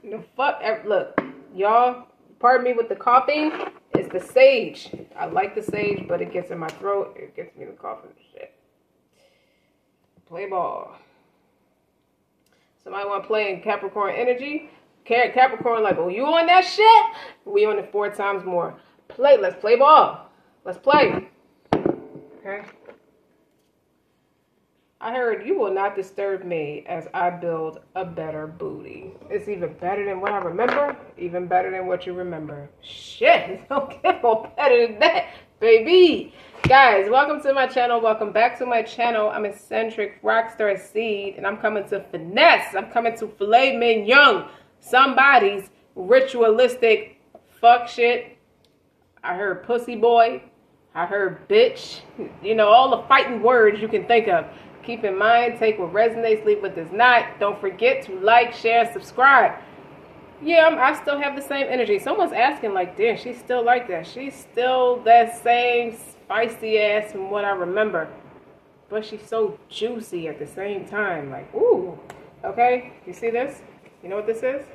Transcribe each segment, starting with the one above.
The fuck? Look, y'all, pardon me with the coughing. It's the sage. I like the sage, but it gets in my throat. It gets me the coughing and shit. Play ball. Somebody want to play in Capricorn energy? Capricorn like, oh, you on that shit? We on it 4 times more. Let's play ball. Let's play. Okay. I heard you will not disturb me as I build a better booty. It's even better than what I remember, even better than what you remember. Shit, don't get more better than that, baby. Guys, welcome to my channel. Welcome back to my channel. I'm eccentric RockStar'Seed, and I'm coming to finesse. I'm coming to filet mignon somebody's ritualistic fuck shit. I heard pussy boy. I heard bitch. You know, all the fighting words you can think of. Keep in mind, take what resonates, leave what does not. Don't forget to like, share, subscribe. Yeah, I still have the same energy. Someone's asking like, damn, she's still like that. She's still that same spicy ass from what I remember. But she's so juicy at the same time. Like, ooh. Okay, you see this? You know what this is?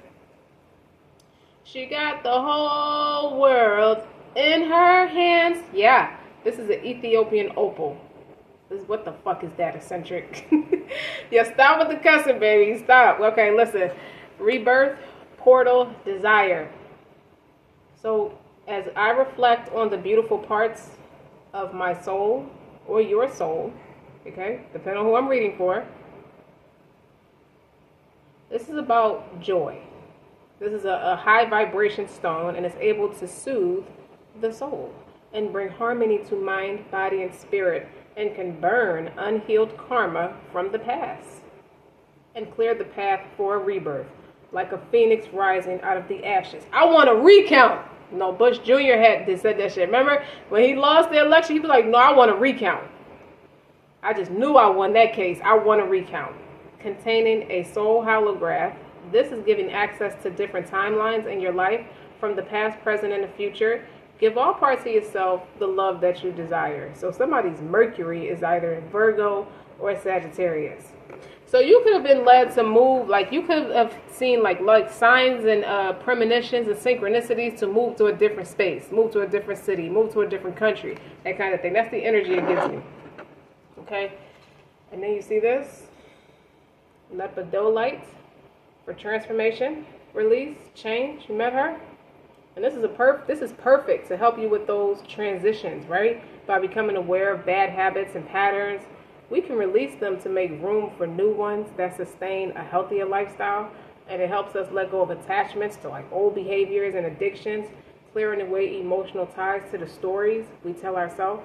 She got the whole world in her hands. Yeah, this is an Ethiopian opal. What the fuck is that, eccentric? Yeah, stop with the cussing, baby. Stop. Okay, listen. Rebirth, portal, desire. So, as I reflect on the beautiful parts of my soul, or your soul, okay, depending on who I'm reading for, this is about joy. This is a high vibration stone, and it's able to soothe the soul and bring harmony to mind, body, and spirit, and can burn unhealed karma from the past and clear the path for a rebirth, like a phoenix rising out of the ashes. I want to recount. No, Bush Jr. said that shit. Remember when he lost the election? He was like, no, I want to recount. I just knew I won that case. I want to recount. Containing a soul holograph. This is giving access to different timelines in your life from the past, present, and the future. Give all parts of yourself the love that you desire. So somebody's Mercury is either in Virgo or Sagittarius. So you could have been led to move, like you could have seen like signs and premonitions and synchronicities to move to a different space, move to a different city, move to a different country, that kind of thing. That's the energy it gives me. Okay? And then you see this? Lepidolite for transformation, release, change. You met her? And this is perfect to help you with those transitions, right? By becoming aware of bad habits and patterns, we can release them to make room for new ones that sustain a healthier lifestyle. And it helps us let go of attachments to like old behaviors and addictions, clearing away emotional ties to the stories we tell ourselves.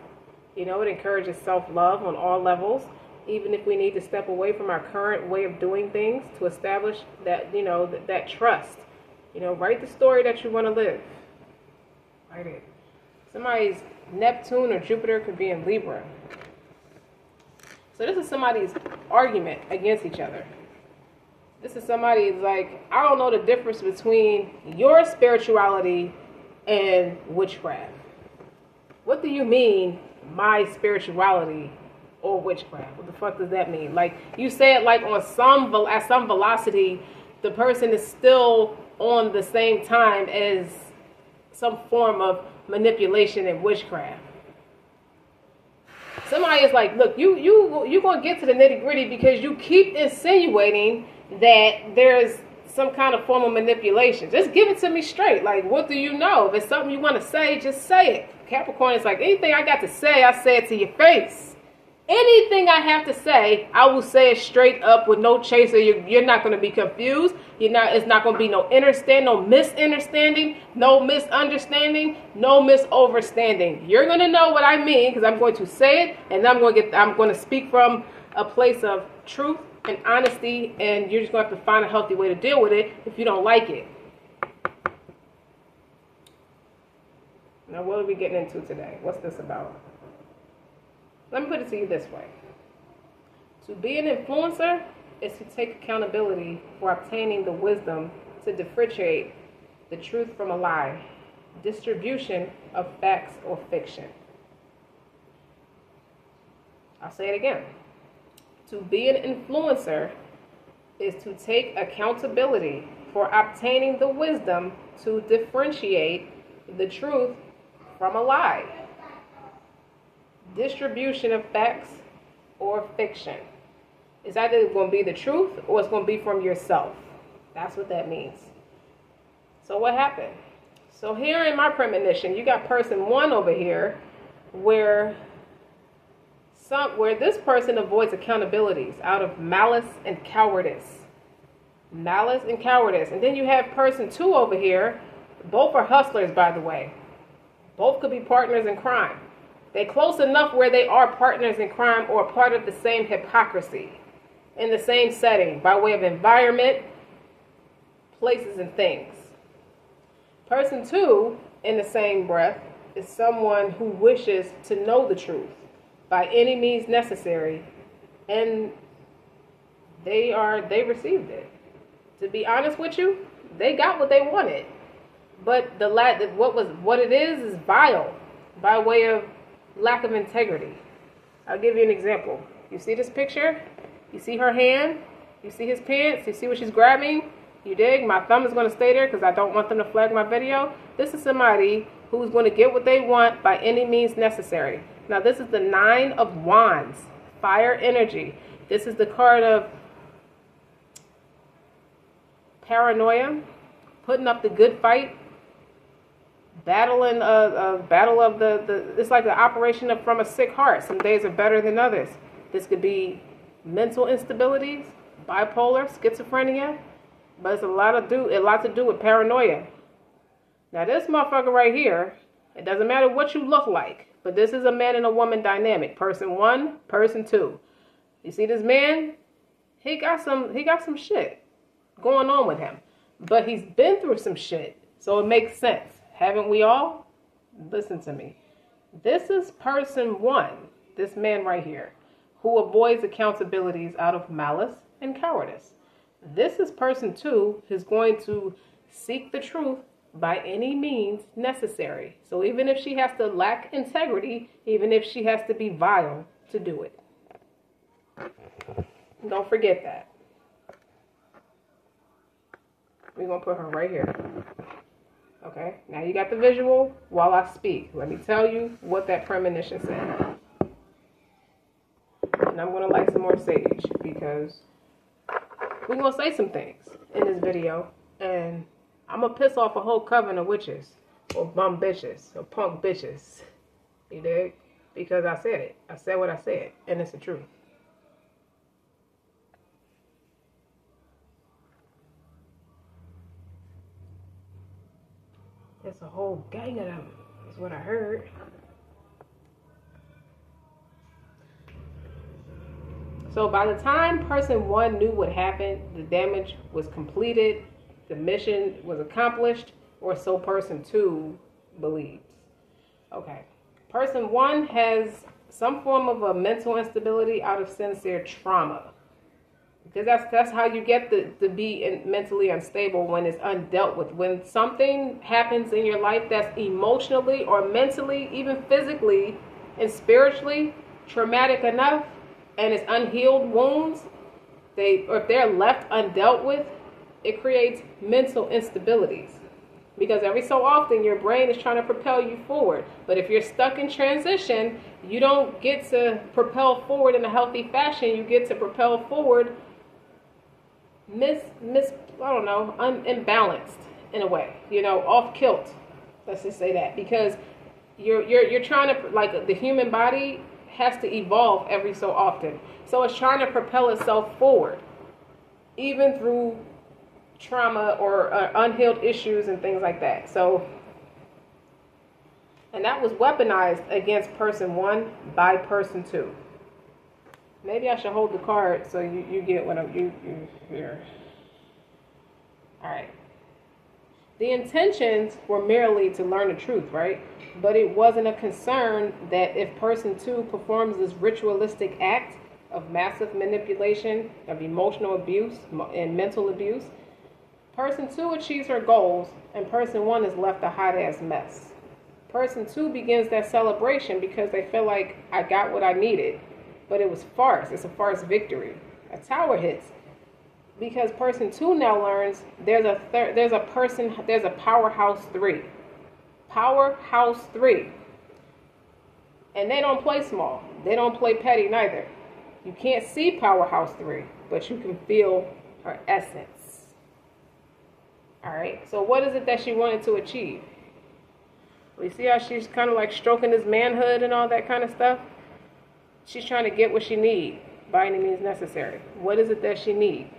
You know, it encourages self-love on all levels, even if we need to step away from our current way of doing things to establish that, you know, that trust. You know, write the story that you want to live. Write it. Somebody's Neptune or Jupiter could be in Libra. So this is somebody's argument against each other. This is somebody's like, I don't know the difference between your spirituality and witchcraft. What do you mean, my spirituality or witchcraft? What the fuck does that mean? Like, you say it like on at some velocity, the person is still on the same time as some form of manipulation and witchcraft. Somebody is like, look, you gonna get to the nitty gritty because you keep insinuating that there's some kind of form of manipulation. Just give it to me straight. Like, what do you know? If it's something you want to say, just say it. Capricorn is like, anything I got to say, I say it to your face. Anything I have to say, I will say it straight up with no chaser. You're not going to be confused. It's not going to be no misunderstanding, no misunderstanding, no misoverstanding. You're going to know what I mean because I'm going to say it, and I'm going to speak from a place of truth and honesty, and you're just going to have to find a healthy way to deal with it if you don't like it. Now, what are we getting into today? What's this about? Let me put it to you this way. To be an influencer is to take accountability for obtaining the wisdom to differentiate the truth from a lie, distribution of facts or fiction. I'll say it again. To be an influencer is to take accountability for obtaining the wisdom to differentiate the truth from a lie. Distribution of facts or fiction. It's either going to be the truth or it's going to be from yourself. That's what that means. So what happened? So here in my premonition, you got person one over here where this person avoids accountabilities out of malice and cowardice. Malice and cowardice. And then you have person two over here. Both are hustlers, by the way. Both could be partners in crime. They're close enough where they are partners in crime or part of the same hypocrisy in the same setting by way of environment, places, and things. Person two, in the same breath, is someone who wishes to know the truth by any means necessary, and they received it. To be honest with you, they got what they wanted, but what it is vile by way of lack of integrity. I'll give you an example. You see this picture? You see her hand? You see his pants? You see what she's grabbing? You dig? My thumb is going to stay there because I don't want them to flag my video. This is somebody who's going to get what they want by any means necessary. Now, this is the 9 of Wands, fire energy. This is the card of paranoia, putting up the good fight, battling battle of the it's like the operation from a sick heart. Some days are better than others. This could be mental instabilities, bipolar, schizophrenia, but it's a lot to do with paranoia. Now this motherfucker right here, it doesn't matter what you look like, but this is a man and a woman dynamic. Person one, person two. You see this man? He got some shit going on with him, but he's been through some shit, so it makes sense. Haven't we all? Listen to me. This is person one, this man right here, who avoids accountabilities out of malice and cowardice. This is person two, who's going to seek the truth by any means necessary. So even if she has to lack integrity, even if she has to be vile to do it. Don't forget that. We're going to put her right here. Okay, now you got the visual while I speak. Let me tell you what that premonition said. And I'm going to light some more sage because we're going to say some things in this video. And I'm going to piss off a whole coven of witches or bum bitches or punk bitches. You dig? Because I said it. I said what I said. And it's the truth. It's a whole gang of them, is what I heard. So by the time person one knew what happened, the damage was completed, the mission was accomplished, or so person two believes. Okay. Person one has some form of a mental instability out of sincere trauma. Because that's how you get to be mentally unstable, when it's undealt with. When something happens in your life that's emotionally or mentally, even physically and spiritually traumatic enough, and it's unhealed wounds, or if they're left undealt with, it creates mental instabilities. Because every so often your brain is trying to propel you forward. But if you're stuck in transition, you don't get to propel forward in a healthy fashion. You get to propel forward imbalanced in a way, off kilt. Let's just say that, because you're trying to, like, the human body has to evolve every so often, so it's trying to propel itself forward, even through trauma or unhealed issues and things like that. So, and that was weaponized against person one by person two. Maybe I should hold the card so you get what you hear. All right. The intentions were merely to learn the truth, right? But it wasn't a concern that if person two performs this ritualistic act of massive manipulation, of emotional abuse and mental abuse, person two achieves her goals and person one is left a hot ass mess. Person two begins that celebration because they feel like, I got what I needed. But it was farce. It's a farce victory. A tower hits. Because person 2 now learns there's a powerhouse 3. Powerhouse 3. And they don't play small. They don't play petty neither. You can't see powerhouse 3, but you can feel her essence. Alright, so what is it that she wanted to achieve? We see how she's kind of like stroking his manhood and all that kind of stuff. She's trying to get what she needs by any means necessary. What is it that she needs?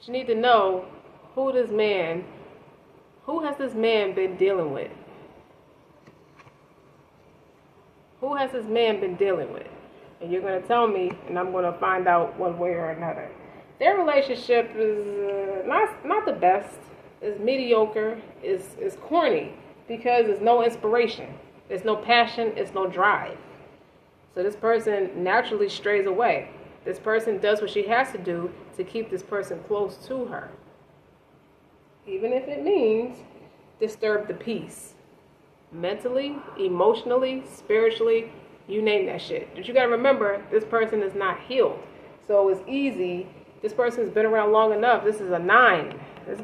She needs to know who has this man been dealing with? Who has this man been dealing with? And you're going to tell me, and I'm going to find out one way or another. Their relationship is not the best. It's mediocre. It's corny because there's no inspiration. There's no passion. It's no drive. So this person naturally strays away. This person does what she has to do to keep this person close to her. Even if it means disturb the peace. Mentally, emotionally, spiritually, you name that shit. But you gotta remember, this person is not healed. So it's easy. This person's been around long enough. This is a 9. This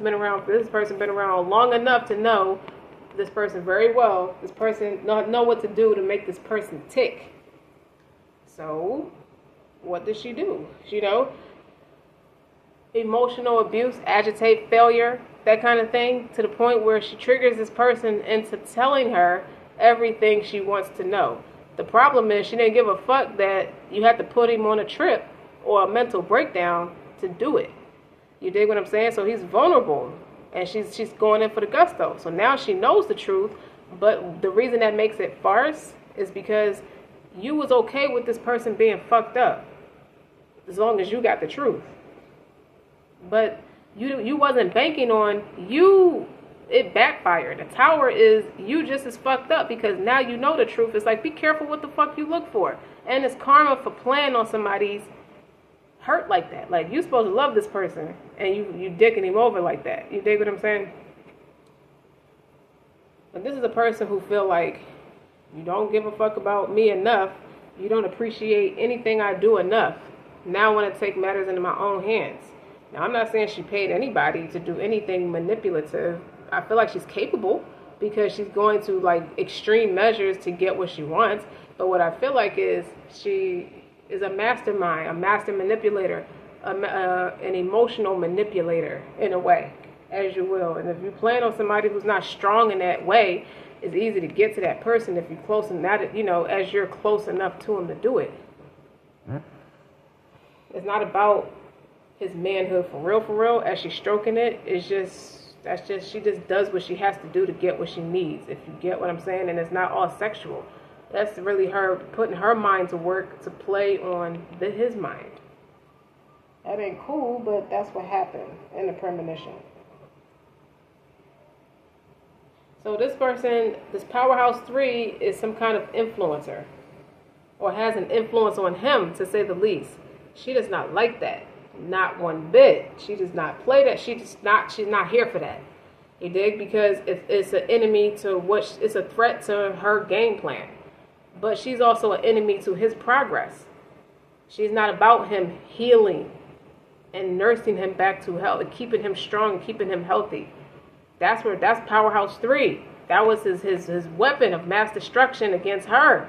person been around long enough to know this person very well. This person know what to do to make this person tick. So what does she do? Emotional abuse, agitate, failure, that kind of thing, to the point where she triggers this person into telling her everything she wants to know. The problem is she didn't give a fuck that you had to put him on a trip or a mental breakdown to do it. You dig what I'm saying? So he's vulnerable, and she's going in for the gusto. So now she knows the truth, but the reason that makes it farce is because you was okay with this person being fucked up as long as you got the truth. But you wasn't banking on you. It backfired. The tower is you just as fucked up because now you know the truth. It's like, be careful what the fuck you look for. And it's karma for playing on somebody's hurt like that. Like, you supposed to love this person and you dicking him over like that. You dig what I'm saying? But this is a person who feel like you don't give a fuck about me enough. You don't appreciate anything I do enough. Now I want to take matters into my own hands. Now, I'm not saying she paid anybody to do anything manipulative. I feel like she's capable because she's going to like extreme measures to get what she wants. But what I feel like is she is a mastermind, a master manipulator, an emotional manipulator in a way, as you will. And if you plan on somebody who's not strong in that way, it's easy to get to that person if you're close enough, as you're close enough to him to do it. It's not about his manhood for real, as she's stroking it. She just does what she has to do to get what she needs, if you get what I'm saying. And it's not all sexual. That's really her putting her mind to work to play on his mind. That ain't cool, but that's what happened in the premonition. So this person, this powerhouse 3, is some kind of influencer, or has an influence on him, to say the least. She does not like that. Not one bit. She does not play that. She's not here for that. You dig? Because it's an enemy to it's a threat to her game plan. But she's also an enemy to his progress. She's not about him healing and nursing him back to health and keeping him strong and keeping him healthy. That's powerhouse 3. That was his weapon of mass destruction against her.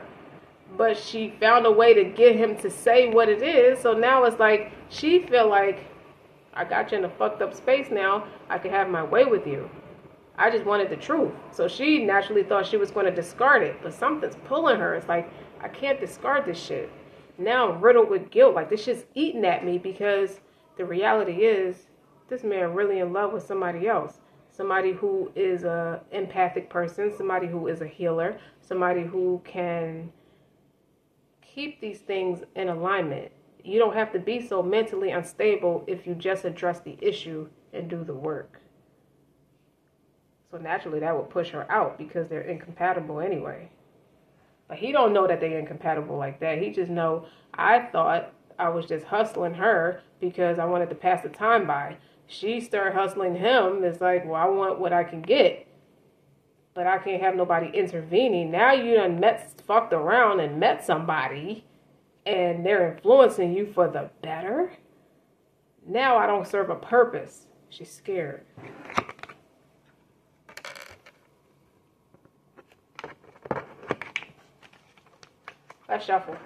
But she found a way to get him to say what it is. So now it's like she feel like, I got you in a fucked up space now. I can have my way with you. I just wanted the truth. So she naturally thought she was going to discard it. But something's pulling her. It's like, I can't discard this shit. Now I'm riddled with guilt. Like, this shit's eating at me because the reality is this man really in love with somebody else. Somebody who is a empathic person. Somebody who is a healer. Somebody who can keep these things in alignment. You don't have to be so mentally unstable if you just address the issue and do the work. So naturally that would push her out because they're incompatible anyway. But he don't know that they're incompatible like that. He just know, I thought I was just hustling her because I wanted to pass the time by. She started hustling him. It's like, well, I want what I can get. But I can't have nobody intervening. Now you done fucked around and met somebody and they're influencing you for the better. Now I don't serve a purpose. She's scared. Let's shuffle.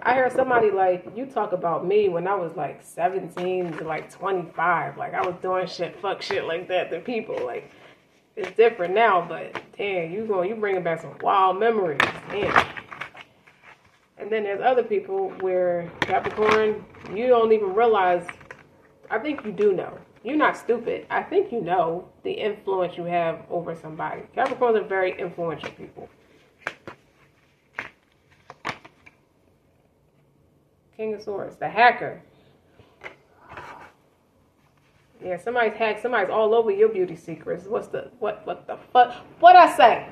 I heard somebody like, you talk about me when I was like 17 to like 25. Like I was doing fuck shit like that to people. Like it's different now, but damn, you bringing back some wild memories. Damn. And then there's other people where Capricorn, you don't even realize. I think you do know. You're not stupid. I think you know the influence you have over somebody. Capricorns are very influential people. King of Swords, the hacker. Yeah, somebody's hacked. Somebody's all over your beauty secrets. What the fuck? What I say?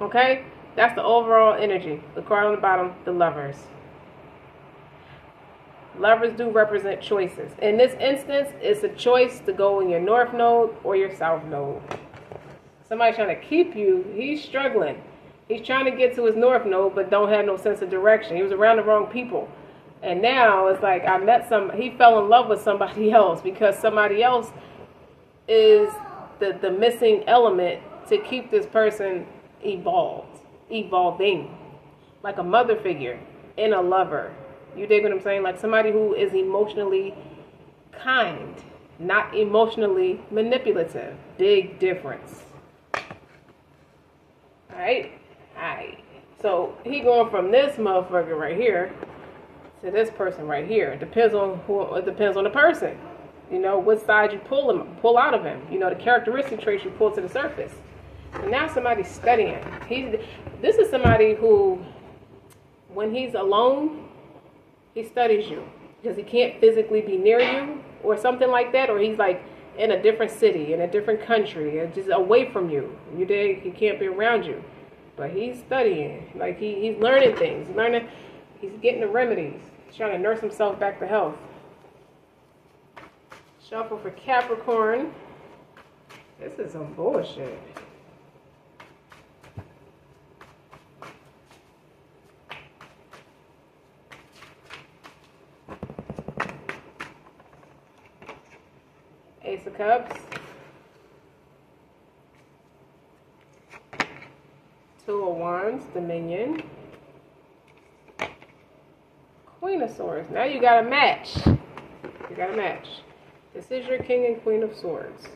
Okay, that's the overall energy. The card on the bottom, the Lovers. Lovers do represent choices. In this instance, it's a choice to go in your North Node or your South Node. Somebody's trying to keep you. He's struggling. He's trying to get to his North Node, but don't have no sense of direction. He was around the wrong people. And now it's like he fell in love with somebody else because somebody else is the missing element to keep this person evolving. Like a mother figure in a lover. You dig what I'm saying? Like somebody who is emotionally kind, not emotionally manipulative. Big difference. Alright? Alright. So he going from this motherfucker right here to this person right here. It depends on the person. You know, what side you pull out of him. You know, the characteristic traits you pull to the surface. And now somebody's studying. This is somebody who, when he's alone, he studies you. Because he can't physically be near you or something like that. Or he's like in a different city, in a different country, and just away from you. You dig? He can't be around you. But he's studying. Like he's learning things. He's getting the remedies. He's trying to nurse himself back to health. Shuffle for Capricorn. This is some bullshit. Ace of Cups. Two of Wands, Dominion. Queen of Swords. Now you got a match. You got a match. This is your King and Queen of Swords.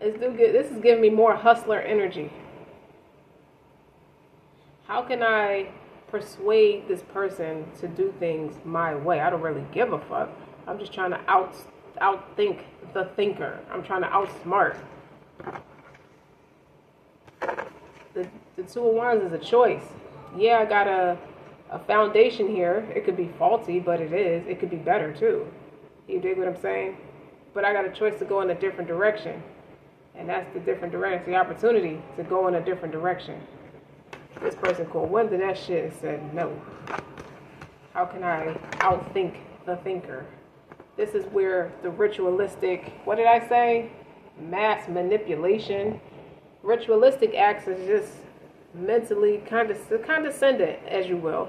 This is giving me more hustler energy. How can I persuade this person to do things my way? I don't really give a fuck. I'm just trying to outthink the thinker. I'm trying to outsmart. The Two of Wands is a choice. Yeah, I got a foundation here. It could be faulty, but it is. It could be better too. You dig what I'm saying? But I got a choice to go in a different direction. And that's the different direction. The opportunity to go in a different direction. This person called, went to that shit and said no. How can I outthink the thinker? This is where the ritualistic, what did I say? Mass manipulation. Ritualistic acts is just mentally condescendent, as you will.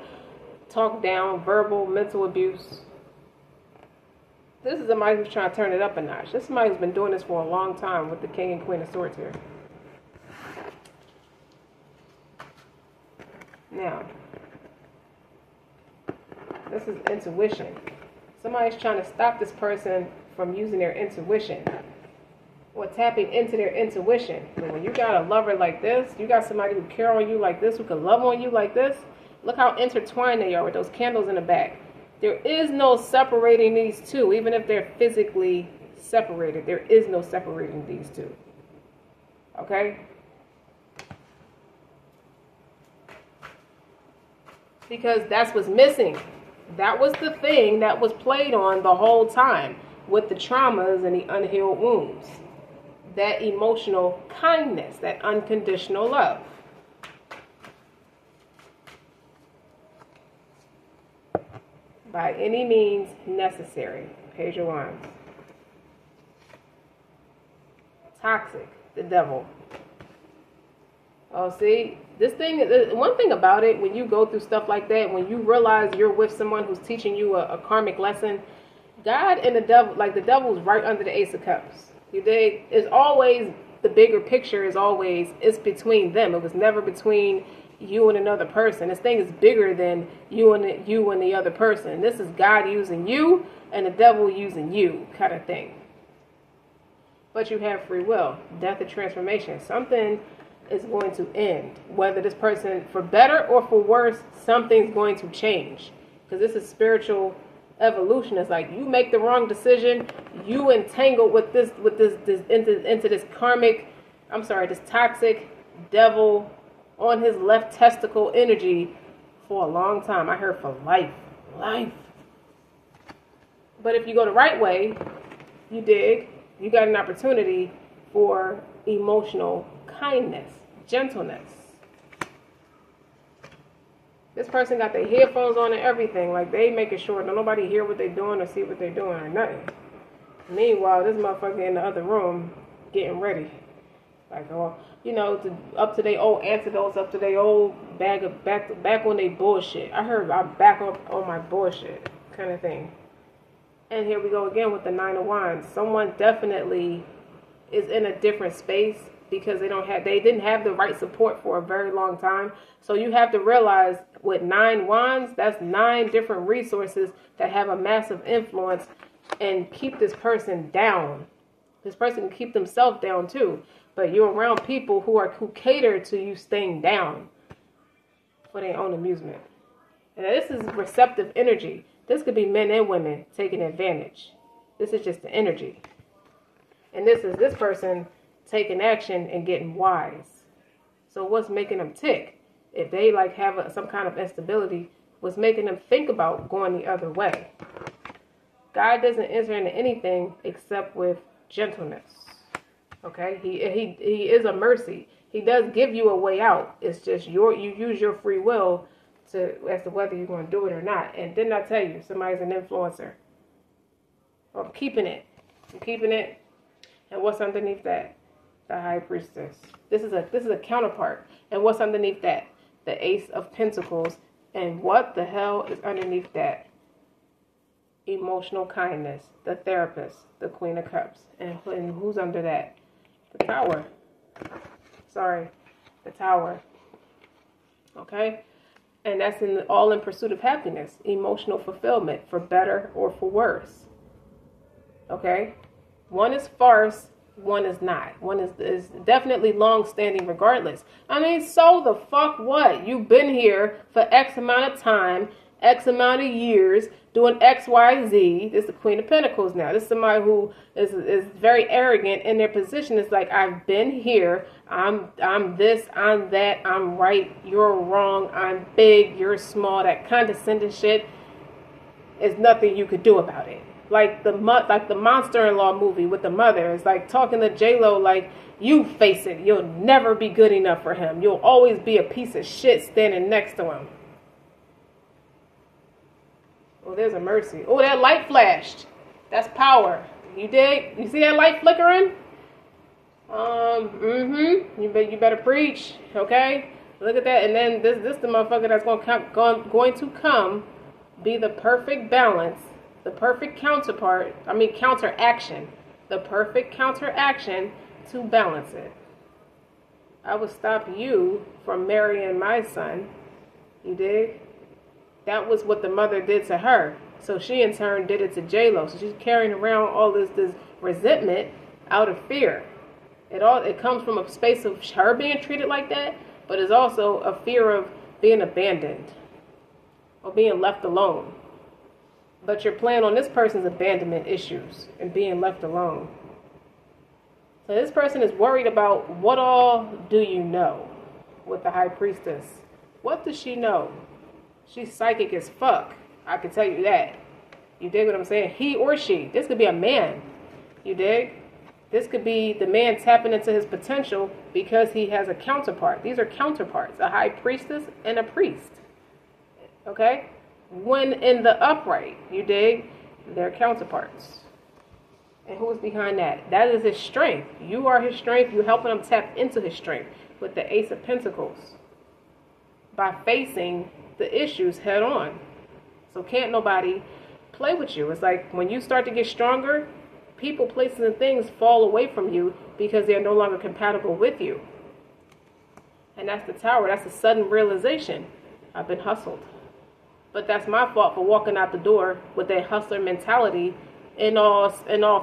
Talk down, verbal, mental abuse. This is somebody who's trying to turn it up a notch. This is somebody who's been doing this for a long time with the King and Queen of Swords here. Now, this is intuition. Somebody's trying to stop this person from using their intuition or tapping into their intuition. And when you got a lover like this, you got somebody who care on you like this, who can love on you like this, look how intertwined they are with those candles in the back. There is no separating these two, even if they're physically separated. There is no separating these two. Okay? Because that's what's missing. That was the thing that was played on the whole time with the traumas and the unhealed wounds. That emotional kindness, that unconditional love. By any means necessary. Page of Wands. Toxic, the devil. Oh, see, this thing, one thing about it, when you go through stuff like that, when you realize you're with someone who's teaching you a karmic lesson, God and the devil, like the devil's right under the Ace of Cups. You dig? It's always, the bigger picture is always, it's between them. It was never between you and another person. This thing is bigger than you and the other person. This is God using you and the devil using you, kind of thing. But you have free will, death and transformation. Something is going to end. Whether this person, for better or for worse, something's going to change. Because this is spiritual evolution. It's like you make the wrong decision, you entangle with this into this karmic, this toxic devil on his left testicle energy for a long time. I heard for life. But if you go the right way, you dig, you got an opportunity for emotional kindness, gentleness. This person got their headphones on and everything. Like, they making sure that nobody hear what they're doing or see what they're doing or nothing. Meanwhile, this motherfucker in the other room getting ready. Like, up to their old antidotes, up to their old bag of back on their bullshit. I heard I'm back up on my bullshit kind of thing. And here we go again with the 9 of Wands. Someone definitely is in a different space because they didn't have the right support for a very long time. So you have to realize with 9 wands, that's 9 different resources that have a massive influence and keep this person down. This person can keep themselves down too. But you're around people who cater to you staying down for their own amusement. And this is receptive energy. This could be men and women taking advantage. This is just the energy. And this is this person taking action and getting wise. So what's making them tick? If they have some kind of instability, what's making them think about going the other way? God doesn't enter into anything except with gentleness. Okay? He is a mercy. He does give you a way out. It's just you use your free will as to whether you're going to do it or not. And didn't I tell you somebody's an influencer? Well, I'm keeping it. And what's underneath that? The High Priestess. This is a counterpart. And what's underneath that? The Ace of Pentacles. And what the hell is underneath that? Emotional kindness. The Therapist. The Queen of Cups. And who's under that? The Tower. The Tower. Okay? And that's all in pursuit of happiness. Emotional fulfillment. For better or for worse. Okay? One is farce. One is not. One is definitely long-standing regardless. I mean, so the fuck what? You've been here for X amount of time, X amount of years, doing X, Y, Z. This is the Queen of Pentacles now. This is somebody who is very arrogant in their position. It's like, I've been here. I'm this, I'm that, I'm right, you're wrong, I'm big, you're small. That condescending shit is nothing you could do about it. Like the Monster-in-Law movie with the mother. It's like talking to J-Lo like, you face it. You'll never be good enough for him. You'll always be a piece of shit standing next to him. Oh, there's a mercy. Oh, that light flashed. That's power. You dig? You see that light flickering? You better preach. Okay? Look at that. And then this the motherfucker that's going to come be the perfect balance. The perfect counteraction. The perfect counteraction to balance it. I would stop you from marrying my son. You dig? That was what the mother did to her. So she in turn did it to J-Lo. So she's carrying around all this resentment out of fear. It comes from a space of her being treated like that, but it's also a fear of being abandoned or being left alone. But you're playing on this person's abandonment issues and being left alone. So this person is worried about what all do you know with the High Priestess. What does she know? She's psychic as fuck. I can tell you that. You dig what I'm saying? He or she. This could be a man. You dig? This could be the man tapping into his potential because he has a counterpart. These are counterparts. A High Priestess and a priest. Okay? When in the upright, you dig, they're counterparts. And who's behind that? That is his strength. You are his strength. You're helping him tap into his strength. with the Ace of Pentacles by facing the issues head on. So can't nobody play with you. It's like when you start to get stronger, people, places, and things fall away from you because they're no longer compatible with you. And that's the Tower. That's a sudden realization. I've been hustled. But that's my fault for walking out the door with that hustler mentality. In all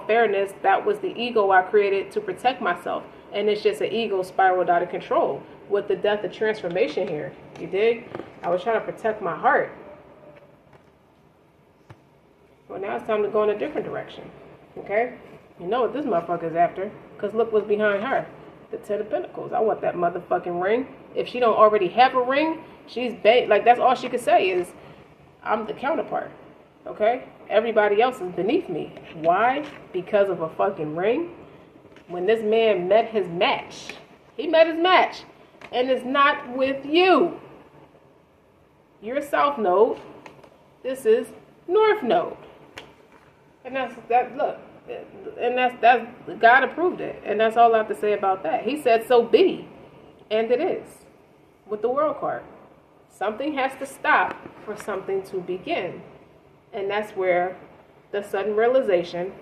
fairness, that was the ego I created to protect myself. And it's just an ego spiraled out of control with the death of transformation here. You dig? I was trying to protect my heart. Well, now it's time to go in a different direction. Okay? You know what this motherfucker's after. Because look what's behind her. The Ten of Pentacles. I want that motherfucking ring. If she don't already have a ring, she's like, that's all she could say is, I'm the counterpart. Okay? Everybody else is beneath me. Why? Because of a fucking ring. When this man met his match, he met his match, and it's not with you. You're South Node. This is North Node. And that's that. Look, and that's God approved it, and that's all I have to say about that. He said, "So be," and it is. With the World card, something has to stop for something to begin, and that's where the sudden realization.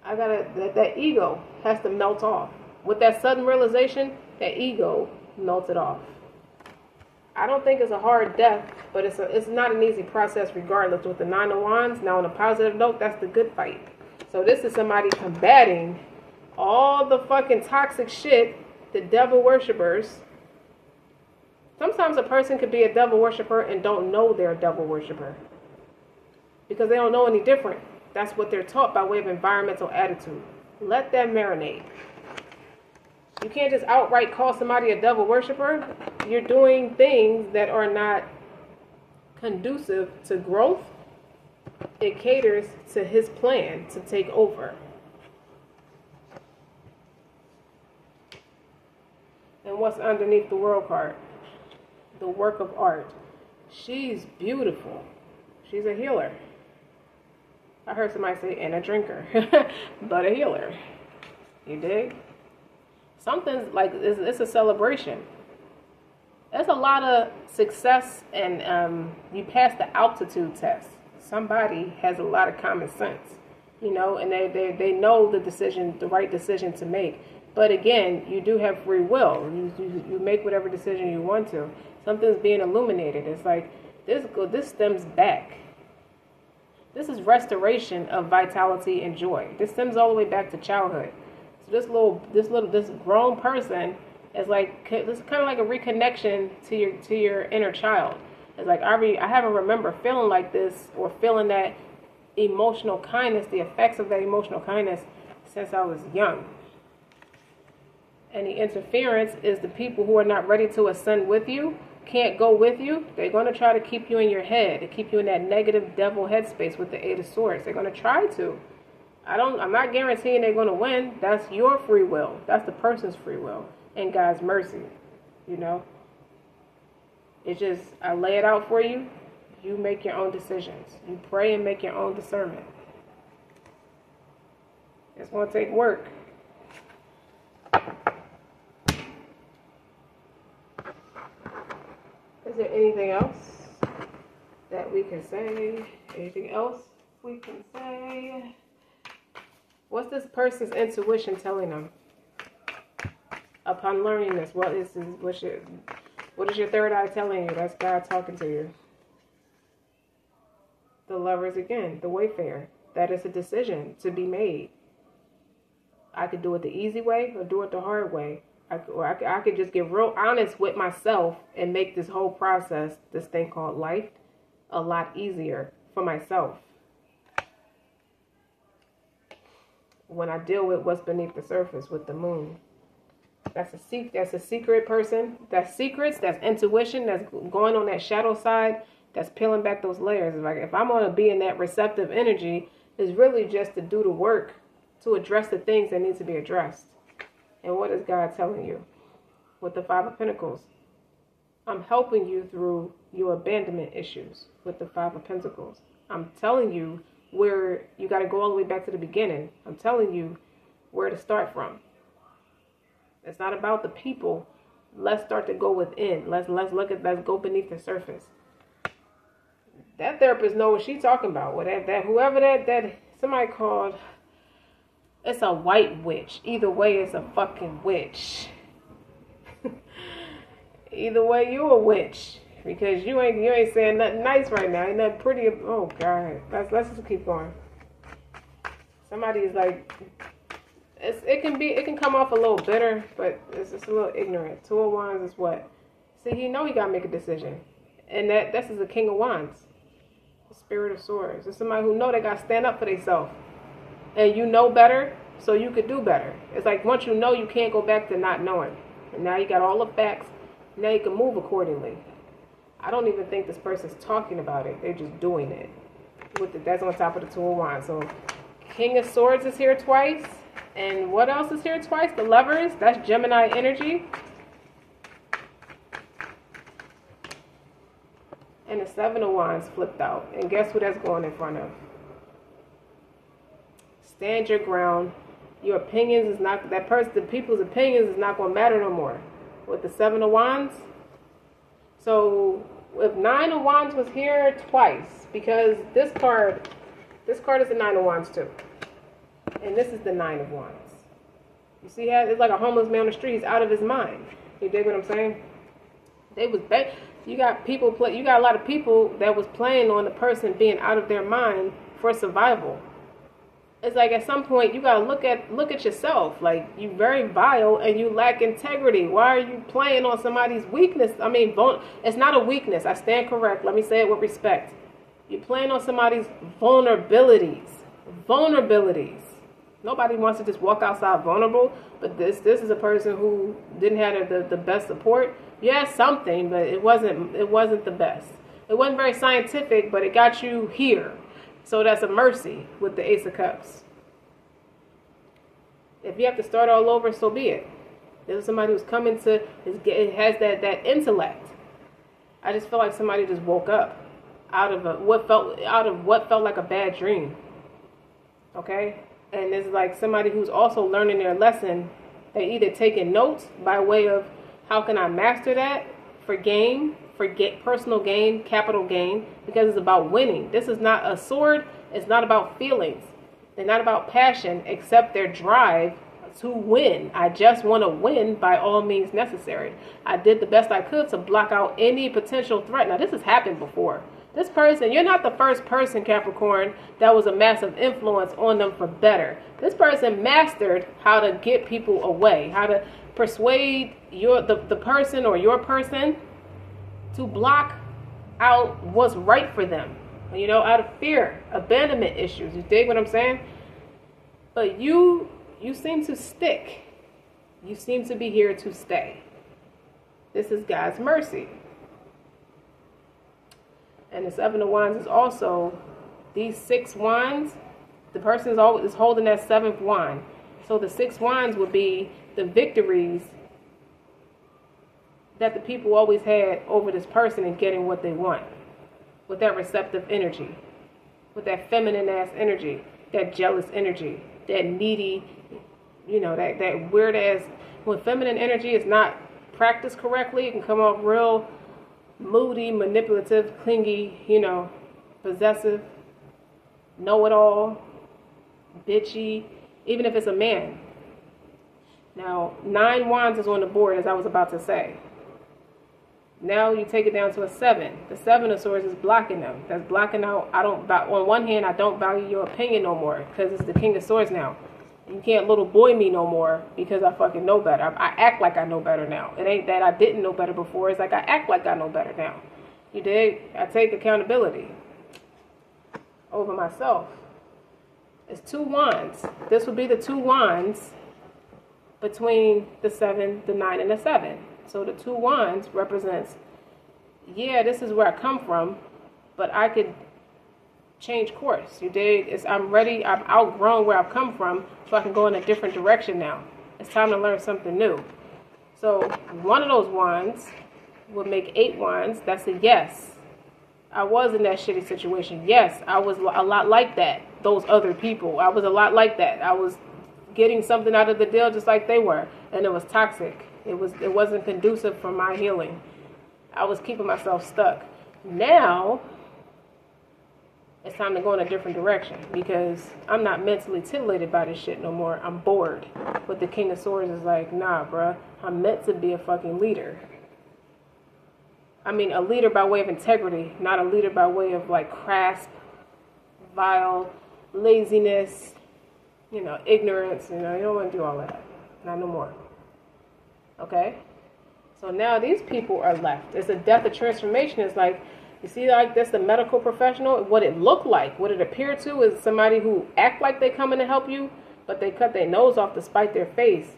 That ego has to melt off. With that sudden realization, that ego melted off. I don't think it's a hard death, but it's not an easy process regardless. With the Nine of Wands, now on a positive note, that's the good fight. So this is somebody combating all the fucking toxic shit, the devil worshippers. Sometimes a person could be a devil worshipper and don't know they're a devil worshipper because they don't know any different. That's what they're taught by way of environmental attitude. Let that marinate. You can't just outright call somebody a devil worshiper. You're doing things that are not conducive to growth. It caters to his plan to take over. And what's underneath the World card? The work of art. She's beautiful. She's a healer. I heard somebody say, and a drinker, but a healer. You dig? Something's like, it's a celebration. There's a lot of success, and you pass the altitude test. Somebody has a lot of common sense, you know, and they know the right decision to make. But again, you do have free will. You make whatever decision you want to. Something's being illuminated. It's like, this stems back. This is restoration of vitality and joy. This stems all the way back to childhood. So this grown person is like, this is kind of like a reconnection to your inner child. It's like I haven't remember feeling like this or feeling that emotional kindness, the effects of that emotional kindness, since I was young. And the interference is the people who are not ready to ascend with you, can't go with you. They're going to try to keep you in your head, to keep you in that negative devil headspace with the Eight of Swords. They're going to try to. I'm not guaranteeing they're going to win. That's your free will. That's the person's free will and God's mercy. You know, it's just, I lay it out for you. You make your own decisions. You pray and make your own discernment. It's going to take work. Is there anything else that we can say? Anything else we can say? What's this person's intuition telling them? Upon learning this, what is your third eye telling you? That's God talking to you. The Lovers again, the Wayfarer. That is a decision to be made. I could do it the easy way or do it the hard way. I could just get real honest with myself and make this whole process, this thing called life, a lot easier for myself. When I deal with what's beneath the surface with the moon. That's a secret person. That's secrets, that's intuition, that's going on that shadow side, that's peeling back those layers. Like if I'm going to be in that receptive energy, it's really just to do the work to address the things that need to be addressed. And what is God telling you? With the Five of Pentacles. I'm helping you through your abandonment issues with the Five of Pentacles. I'm telling you where you got to go all the way back to the beginning. I'm telling you where to start from. It's not about the people. Let's start to go within. Let's go beneath the surface. That therapist knows what she's talking about. Whoever that somebody called, it's a white witch. Either way, it's a fucking witch. Either way, you a witch. Because you ain't saying nothing nice right now. Ain't nothing pretty. Oh God. Let's just keep going. Somebody is like, it can come off a little bitter, but it's just a little ignorant. Two of Wands is what? See, he gotta make a decision. And this is the King of Wands. The Spirit of Swords. It's somebody who know they gotta stand up for themselves. And you know better, so you could do better. It's like once you know, you can't go back to not knowing. And now you got all the facts. Now you can move accordingly. I don't even think this person's talking about it. They're just doing it. That's on top of the Two of Wands. So King of Swords is here twice. And what else is here twice? The Lovers. That's Gemini energy. And the Seven of Wands flipped out. And guess who that's going in front of? Stand your ground. Your opinions is not, the people's opinions is not going to matter no more. With the Seven of Wands. So if Nine of Wands was here twice, because this card is the Nine of Wands too. And this is the Nine of Wands. You see how it's like a homeless man on the street. He's out of his mind. You dig what I'm saying? You got a lot of people that was playing on the person being out of their mind for survival. It's like at some point you gotta look at yourself. Like, you very vile and you lack integrity. Why are you playing on somebody's weakness? I mean, it's not a weakness. I stand correct. Let me say it with respect. You're playing on somebody's vulnerabilities. Nobody wants to just walk outside vulnerable. But this is a person who didn't have the best support. Yeah, something, but it wasn't the best. It wasn't very scientific, but it got you here. So that's a mercy with the Ace of Cups. If you have to start all over, so be it. There's somebody who's coming has that intellect. I just feel like somebody just woke up out of what felt like a bad dream. Okay? And it's like somebody who's also learning their lesson. They either taking notes by way of how can I master that for personal gain, capital gain, because it's about winning. This is not a sword. It's not about feelings. They're not about passion, except their drive to win. I just want to win by all means necessary. I did the best I could to block out any potential threat. Now, this has happened before. This person, you're not the first person, Capricorn, that was a massive influence on them for better. This person mastered how to get people away, how to persuade the person or your person to block out what's right for them, out of fear, abandonment issues. You dig what I'm saying? But you seem to stick. You seem to be here to stay. This is God's mercy. And the Seven of Wands is also these 6 wands. The person is holding that 7th wand. So the 6 wands would be the victories that the people always had over this person and getting what they want. With that receptive energy. With that feminine ass energy. That jealous energy. That needy, that weird ass. When feminine energy is not practiced correctly, it can come off real moody, manipulative, clingy, possessive, know-it-all, bitchy, even if it's a man. Now, 9 wands is on the board, as I was about to say. Now you take it down to a 7. The 7 of swords is blocking them. That's blocking out. On one hand, I don't value your opinion no more because it's the King of Swords now. You can't little boy me no more because I fucking know better. I act like I know better now. It ain't that I didn't know better before. It's like I act like I know better now. You dig? I take accountability over myself. It's 2 wands. This would be the 2 wands between the 7, the 9, and the 7. So the 2 wands represents, yeah, this is where I come from, but I could change course. You dig? I'm ready. I've outgrown where I've come from, so I can go in a different direction now. It's time to learn something new. So one of those wands would make 8 wands. That's a yes. I was in that shitty situation. Yes, I was a lot like that. Those other people. I was a lot like that. I was getting something out of the deal just like they were. And it was toxic. It wasn't conducive for my healing. I was keeping myself stuck. Now, it's time to go in a different direction because I'm not mentally titillated by this shit no more. I'm bored. But the King of Swords is like, nah, bruh. I'm meant to be a fucking leader. I mean, a leader by way of integrity, not a leader by way of like crass, vile, laziness, ignorance. You don't want to do all that. Not no more. Okay? So now these people are left. It's a death of transformation. It's like, you see, like this, the medical professional, what it looked like, what it appeared to is somebody who act like they coming to help you, but they cut their nose off to spite their face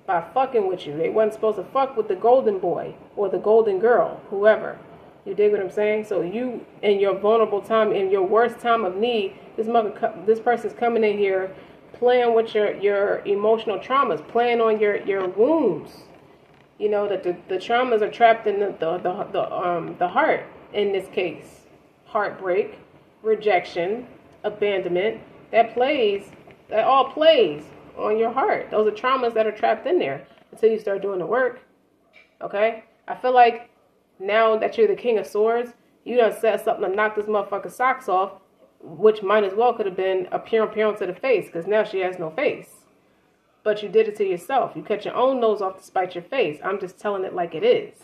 by fucking with you. They wasn't supposed to fuck with the golden boy or the golden girl, whoever. You dig what I'm saying? So you, in your vulnerable time, in your worst time of need, this person's coming in here playing with your emotional traumas, playing on your wounds. That the traumas are trapped in the heart. In this case, heartbreak, rejection, abandonment, that all plays on your heart. Those are traumas that are trapped in there until you start doing the work. Okay? I feel like now that you're the King of Swords, you done said something to knock this motherfucker's socks off, which might as well could have been a pew to the face, because now she has no face. But you did it to yourself. You cut your own nose off to spite your face. I'm just telling it like it is.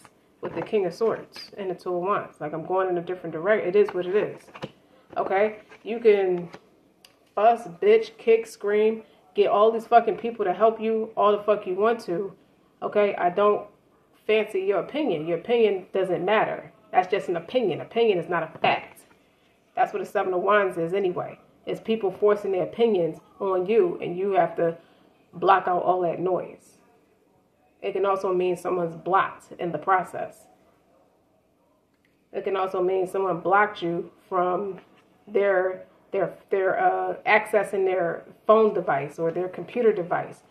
With the King of Swords and the Two of Wands. Like, I'm going in a different direction. It is what it is. Okay? You can fuss, bitch, kick, scream, get all these fucking people to help you all the fuck you want to. Okay? I don't fancy your opinion. Your opinion doesn't matter. That's just an opinion. Opinion is not a fact. That's what the Seven of Wands is anyway. It's people forcing their opinions on you, and you have to block out all that noise. It can also mean someone's blocked in the process. It can also mean someone blocked you from their accessing their phone device or their computer device,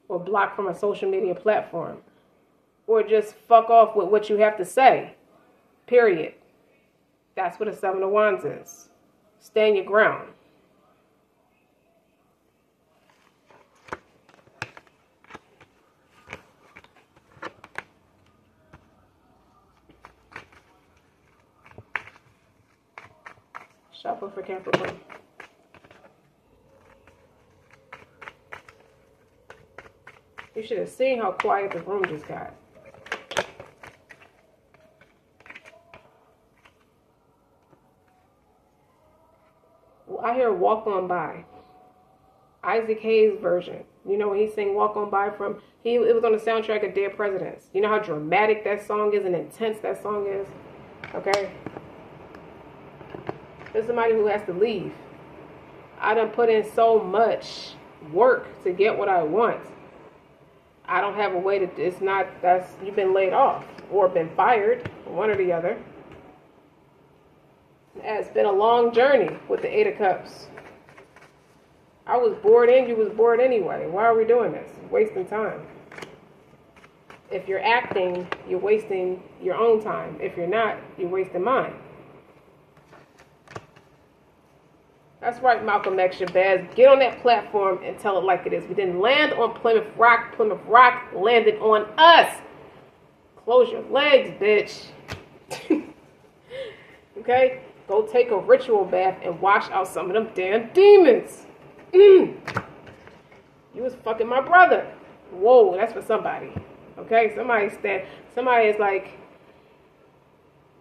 or blocked from a social media platform, or just fuck off with what you have to say. Period. That's what a Seven of Wands is. Stand your ground. Shuffle for Capricorn. You should have seen how quiet the room just got. Well, I hear Walk On By. Isaac Hayes' version. You know when he sang Walk On By from, it was on the soundtrack of Dead Presidents. You know how dramatic that song is and intense that song is? Okay? There's somebody who has to leave. I done put in so much work to get what I want. I don't have a way to, you've been laid off or been fired, one or the other. It's been a long journey with the Eight of Cups. I was bored and you was bored anyway. Why are we doing this? Wasting time. If you're acting, you're wasting your own time. If you're not, you're wasting mine. That's right, Malcolm X, Shabazz. Get on that platform and tell it like it is. We didn't land on Plymouth Rock. Plymouth Rock landed on us. Close your legs, bitch. Okay? Go take a ritual bath and wash out some of them damn demons. You was fucking my brother. Whoa, that's for somebody. Okay? Somebody is like,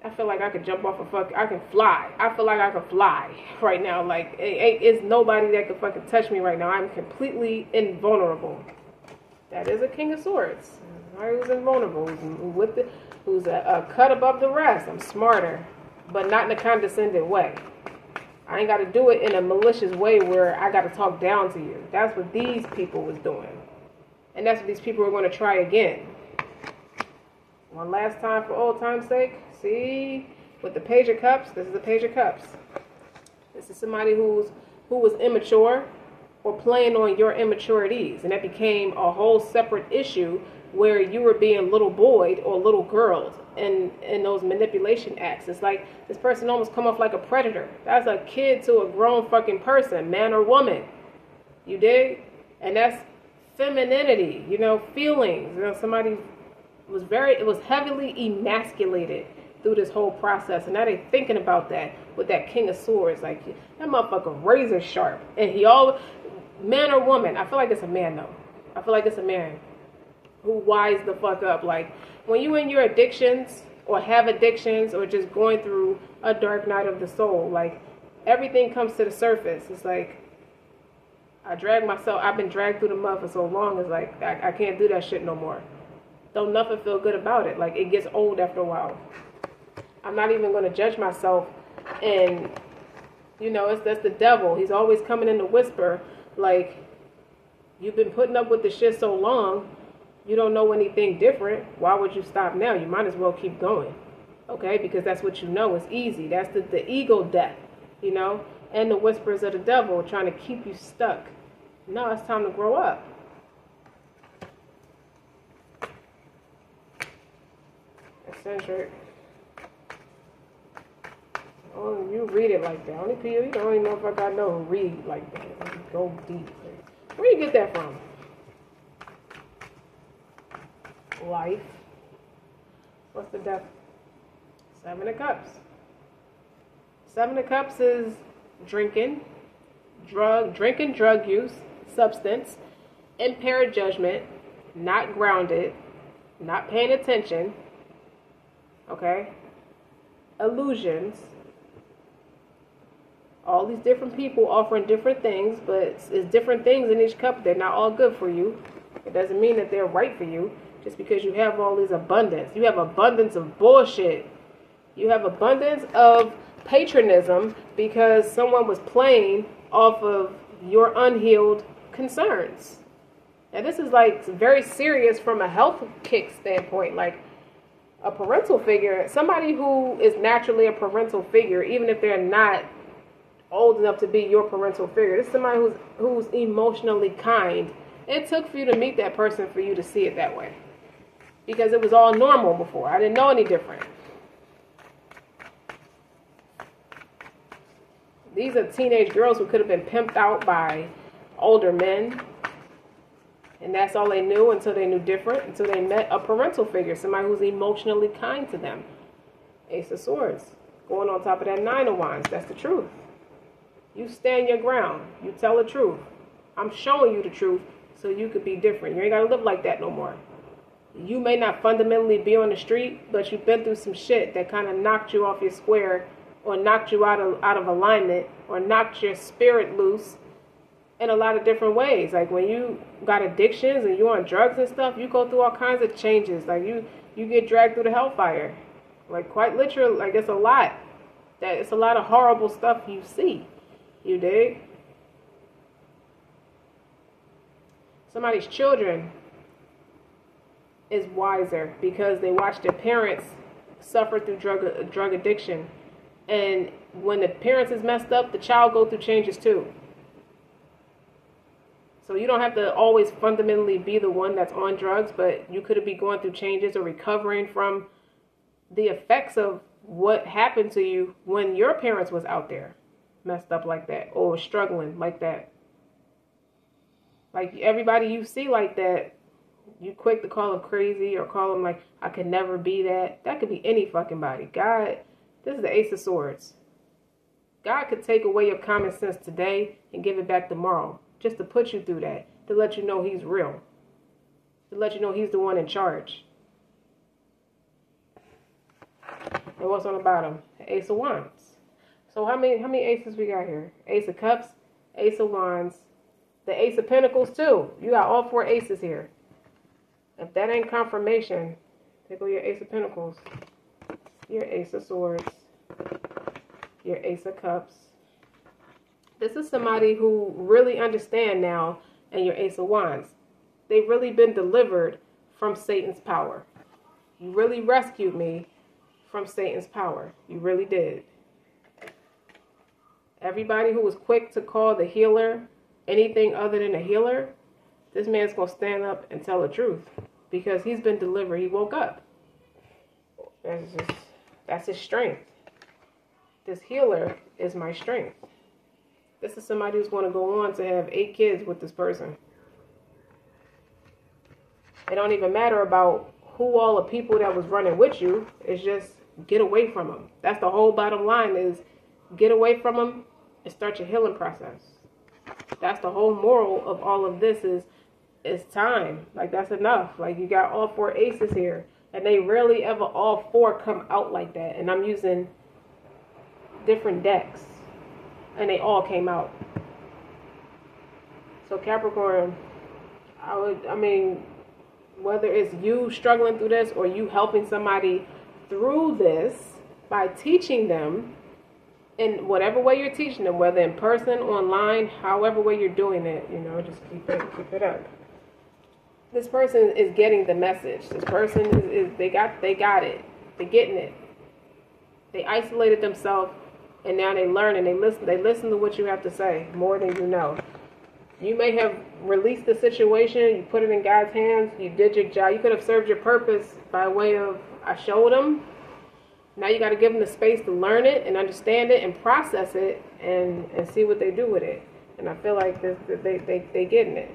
I feel like I could jump off I can fly. I feel like I could fly right now. Like, it's nobody that could fucking touch me right now. I'm completely invulnerable. That is a King of Swords. Who's invulnerable? Who's a cut above the rest. I'm smarter, but not in a condescending way. I ain't got to do it in a malicious way where I got to talk down to you. That's what these people was doing. And that's what these people are going to try again. One last time for old time's sake. See, with the Page of Cups, this is the Page of Cups. This is somebody who was immature or playing on your immaturities. And that became a whole separate issue where you were being little boyed or little girled in those manipulation acts. It's like this person almost come off like a predator. That's a kid to a grown fucking person, man or woman. You dig? And that's femininity, you know, feelings. You know, somebody it was heavily emasculated through this whole process. And now they thinking about that with that King of Swords. Like, that motherfucker razor sharp. And he all, man or woman, I feel like it's a man though. I feel like it's a man who wise the fuck up. Like, when you in your addictions or have addictions or just going through a dark night of the soul, like, everything comes to the surface. It's like, I've been dragged through the mud for so long. It's like, I can't do that shit no more. Don't nothing feel good about it. Like, it gets old after a while. I'm not even going to judge myself. And, you know, that's the devil. He's always coming in to whisper, like, you've been putting up with the shit so long, you don't know anything different. Why would you stop now? You might as well keep going. Okay? Because that's what you know. It's easy. That's the ego death, you know? And the whispers of the devil trying to keep you stuck. No, it's time to grow up. Eccentric. Oh, you read it like that. Only people, you don't even know if I know who read like that. Go deep. Where you get that from? Life. What's the death? 7 of Cups. 7 of Cups is drug use, substance, impaired judgment, not grounded, not paying attention, okay, illusions, all these different people offering different things, but it's different things in each cup. They're not all good for you. It doesn't mean that they're right for you just because you have all these abundance. You have abundance of bullshit. You have abundance of patronism because someone was playing off of your unhealed concerns. Now this is like very serious from a health kick standpoint. Like, a parental figure, somebody who is naturally a parental figure, even if they're not old enough to be your parental figure, this is somebody who's emotionally kind. It took for you to meet that person for you to see it that way, because it was all normal before. I didn't know any different. These are teenage girls who could have been pimped out by older men. And that's all they knew until they knew different, until they met a parental figure, somebody who's emotionally kind to them. Ace of Swords. Going on top of that 9 of Wands. That's the truth. You stand your ground. You tell the truth. I'm showing you the truth so you could be different. You ain't got to live like that no more. You may not fundamentally be on the street, but you've been through some shit that kind of knocked you off your square, or knocked you out of alignment, or knocked your spirit loose in a lot of different ways. Like, when you got addictions and you're on drugs and stuff, you go through all kinds of changes. Like, you get dragged through the hellfire. Like, quite literally, like, it's a lot. It's a lot of horrible stuff you see. You dig? Somebody's children is wiser because they watch their parents suffer through drug addiction. And when the parents is messed up, the child go through changes too. So you don't have to always fundamentally be the one that's on drugs, but you could be going through changes or recovering from the effects of what happened to you when your parents was out there messed up like that, or struggling like that. Like, everybody you see like that, you quick to call them crazy or call them like, I could never be that. That could be any fucking body. God, this is the Ace of Swords. God could take away your common sense today and give it back tomorrow, just to put you through that, to let you know he's real, to let you know he's the one in charge. And what's on the bottom? The Ace of Wands. So how many aces we got here? Ace of Cups, Ace of Wands, the Ace of Pentacles too. You got all 4 aces here. If that ain't confirmation, take away your Ace of Pentacles, your Ace of Swords, your Ace of Cups. This is somebody who really understand now, and your Ace of Wands. They've really been delivered from Satan's power. You really rescued me from Satan's power. You really did. Everybody who was quick to call the healer anything other than a healer, this man's going to stand up and tell the truth, because he's been delivered. He woke up. That's his strength. This healer is my strength. This is somebody who's going to go on to have 8 kids with this person. It don't even matter about who all the people that was running with you. It's just get away from them. That's the whole bottom line, is get away from them and start your healing process. That's the whole moral of all of this, is it's time. Like, that's enough. Like, you got all 4 aces here, and they rarely ever all 4 come out like that. And I'm using different decks, and they all came out. So Capricorn, I mean, whether it's you struggling through this or you helping somebody through this by teaching them in whatever way you're teaching them, whether in person, online, however way you're doing it, you know, just keep it up. This person is getting the message. This person is they got it. They're getting it. They isolated themselves, and now they learn and they listen to what you have to say more than you know. You may have released the situation, you put it in God's hands, you did your job. You could have served your purpose by way of, I showed them. Now you got to give them the space to learn it and understand it and process it and see what they do with it. And I feel like they getting it.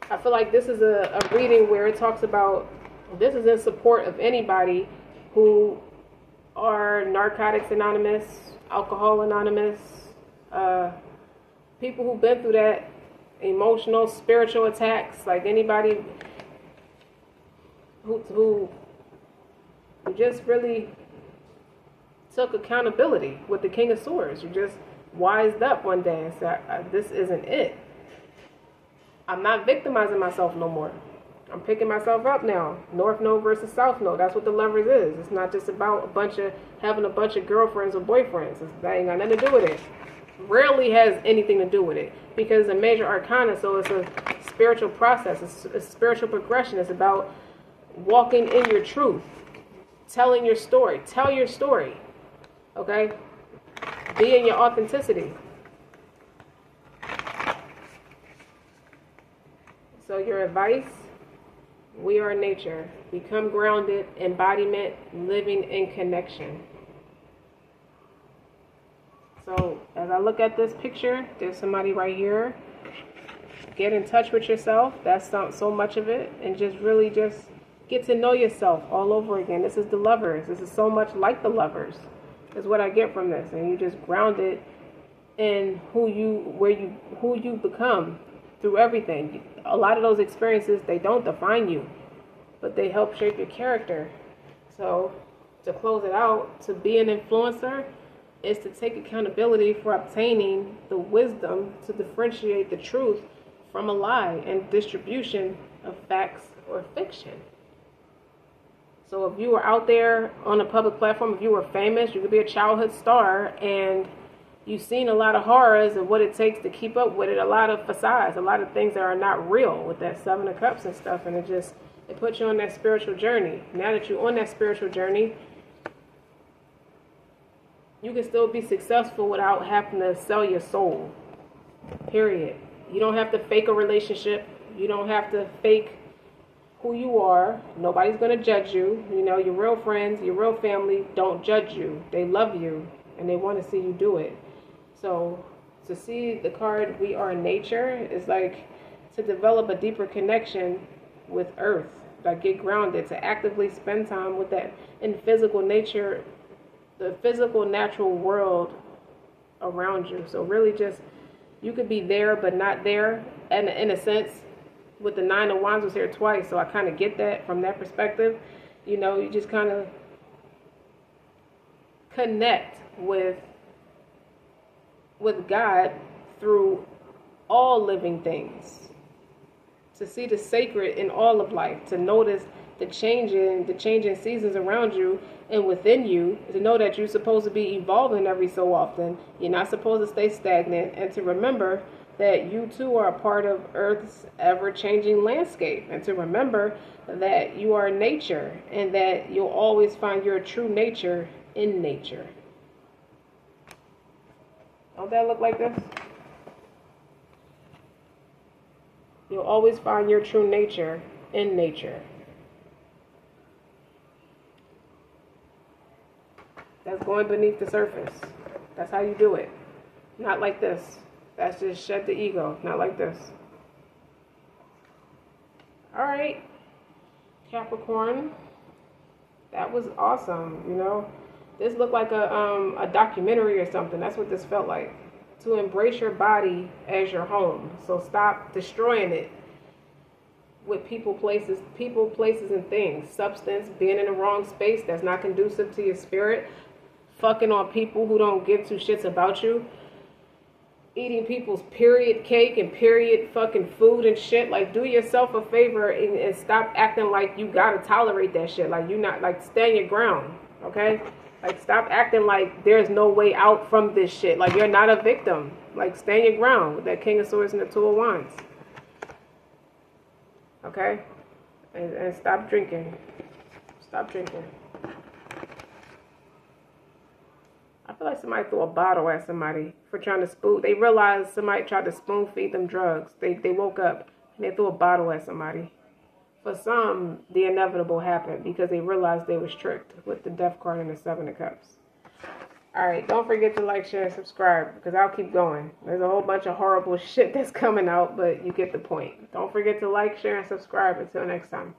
I feel like this is a reading where it talks about, this is in support of anybody who are Narcotics Anonymous, Alcohol Anonymous, people who've been through that, emotional, spiritual attacks, like anybody who just really took accountability with the King of Swords. You just wised up one day and said, this isn't it. I'm not victimizing myself no more. I'm picking myself up now. North Node versus South Node. That's what the Lovers is. It's not just about having a bunch of girlfriends or boyfriends. That ain't got nothing to do with it. Rarely has anything to do with it, because it's a major arcana, so it's a spiritual process. It's a spiritual progression. It's about walking in your truth, telling your story. Tell your story, okay? Be in your authenticity. So your advice, we are nature. Become grounded, embodiment, living in connection. So as I look at this picture, there's somebody right here. Get in touch with yourself. That's not so much of it. And just really just get to know yourself all over again. This is the Lovers. This is so much like the Lovers, is what I get from this. And you just grounded in who you become through everything. A lot of those experiences, they don't define you, but they help shape your character. So to close it out, to be an influencer is to take accountability for obtaining the wisdom to differentiate the truth from a lie and distribution of facts or fiction. So if you were out there on a public platform, if you were famous, you could be a childhood star, and you've seen a lot of horrors and what it takes to keep up with it, a lot of facades, a lot of things that are not real with that 7 of Cups and stuff, and it puts you on that spiritual journey. Now that you're on that spiritual journey, you can still be successful without having to sell your soul, period. You don't have to fake a relationship. You don't have to fake who you are. Nobody's going to judge you. You know, your real friends, your real family don't judge you. They love you, and they want to see you do it. So to see the card, we are nature, is like to develop a deeper connection with Earth, like get grounded, to actively spend time with that in physical nature, the physical natural world around you. So really just, you could be there but not there, and in a sense, with the 9 of Wands was here twice, so I kind of get that from that perspective. You know, you just kind of connect with God through all living things, to see the sacred in all of life, to notice the changing seasons around you and within you, to know that you're supposed to be evolving every so often. You're not supposed to stay stagnant, and to remember that you too are a part of Earth's ever-changing landscape, and to remember that you are nature and that you'll always find your true nature in nature. Don't that look like this? You'll always find your true nature in nature. That's going beneath the surface. That's how you do it. Not like this. That's just shed the ego. Not like this. All right, Capricorn. That was awesome. You know, this looked like a documentary or something. That's what this felt like. To embrace your body as your home. So stop destroying it with people, places, and things. Substance, being in the wrong space that's not conducive to your spirit. Fucking on people who don't give two shits about you. Eating people's period cake and period fucking food and shit. Like, do yourself a favor and stop acting like you gotta tolerate that shit. Like, you not, like, stand your ground, okay? Like, stop acting like there's no way out from this shit. Like, you're not a victim. Like, stand your ground with that King of Swords and the Two of Wands. Okay? And stop drinking. Stop drinking. I feel like somebody threw a bottle at somebody for trying to spoon. They realized somebody tried to spoon feed them drugs. They woke up and they threw a bottle at somebody. For some, the inevitable happened because they realized they was tricked with the Death card and the Seven of Cups. Alright, don't forget to like, share, and subscribe because I'll keep going. There's a whole bunch of horrible shit that's coming out, but you get the point. Don't forget to like, share, and subscribe. Until next time.